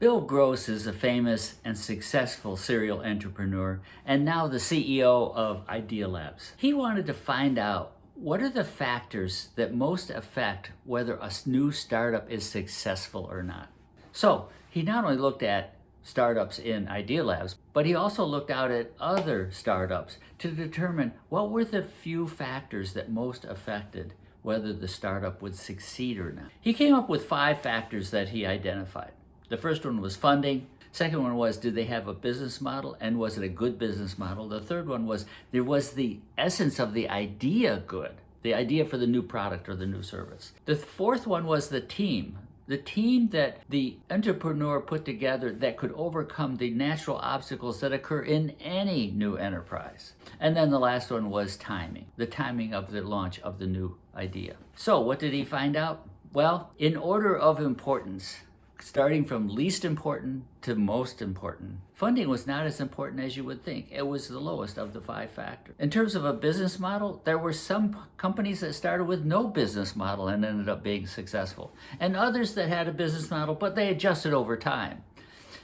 Bill Gross is a famous and successful serial entrepreneur and now the CEO of IdeaLab. He wanted to find out what are the factors that most affect whether a new startup is successful or not. So he not only looked at startups in IdeaLab, but he also looked out at other startups to determine what were the few factors that most affected whether the startup would succeed or not. He came up with 5 factors that he identified. The first one was funding. Second one was, did they have a business model, and was it a good business model? The third one was the essence of the idea good, the idea for the new product or the new service. The fourth one was the team that the entrepreneur put together that could overcome the natural obstacles that occur in any new enterprise. And then the last one was timing, the timing of the launch of the new idea. So what did he find out? Well, in order of importance, starting from least important to most important, funding was not as important as you would think. It was the lowest of the 5 factors. In terms of a business model, there were some companies that started with no business model and ended up being successful, and others that had a business model, but they adjusted over time.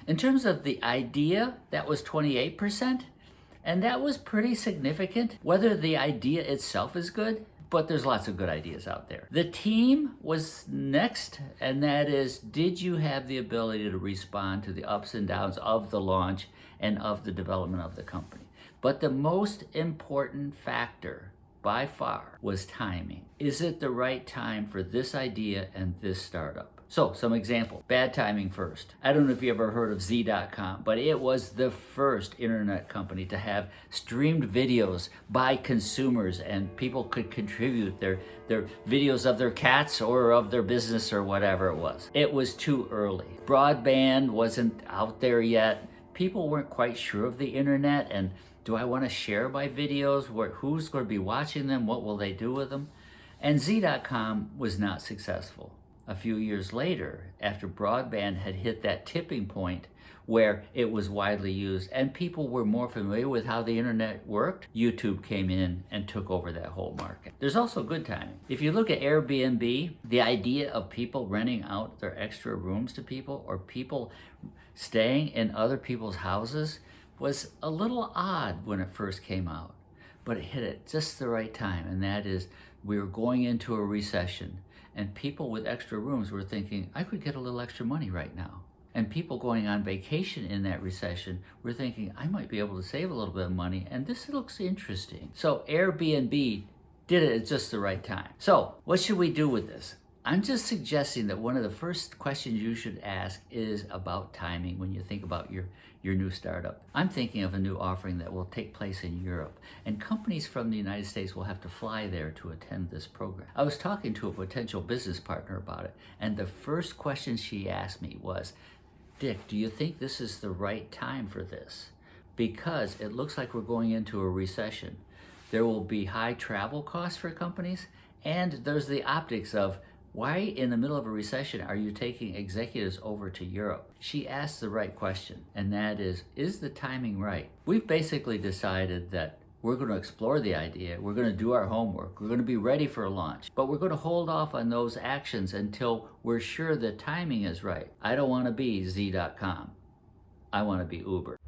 In terms of the idea, that was 28%, and that was pretty significant. Whether the idea itself is good, but there's lots of good ideas out there. The team was next, and that is, did you have the ability to respond to the ups and downs of the launch and of the development of the company? But the most important factor by far was timing. Is it the right time for this idea and this startup? So some example, bad timing first. I don't know if you ever heard of Z.com, but it was the first internet company to have streamed videos by consumers, and people could contribute their videos of their cats or of their business or whatever it was. It was too early. Broadband wasn't out there yet. People weren't quite sure of the internet, and do I want to share my videos? Who's going to be watching them? What will they do with them? And Z.com was not successful. A few years later, after broadband had hit that tipping point where it was widely used and people were more familiar with how the internet worked, YouTube came in and took over that whole market. There's also good timing. If you look at Airbnb, the idea of people renting out their extra rooms to people, or people staying in other people's houses, was a little odd when it first came out, but it hit at just the right time, and that is, we were going into a recession, and people with extra rooms were thinking, I could get a little extra money right now. And people going on vacation in that recession were thinking, I might be able to save a little bit of money, and this looks interesting. So Airbnb did it at just the right time. So what should we do with this? I'm just suggesting that one of the first questions you should ask is about timing when you think about your new startup. I'm thinking of a new offering that will take place in Europe, and companies from the United States will have to fly there to attend this program. I was talking to a potential business partner about it, and the first question she asked me was, Dick, do you think this is the right time for this? Because it looks like we're going into a recession. There will be high travel costs for companies, and there's the optics of, why in the middle of a recession are you taking executives over to Europe? She asked the right question, and that is the timing right? We've basically decided that we're going to explore the idea, we're going to do our homework, we're going to be ready for a launch, but we're going to hold off on those actions until we're sure the timing is right. I don't want to be Z.com. I want to be Uber.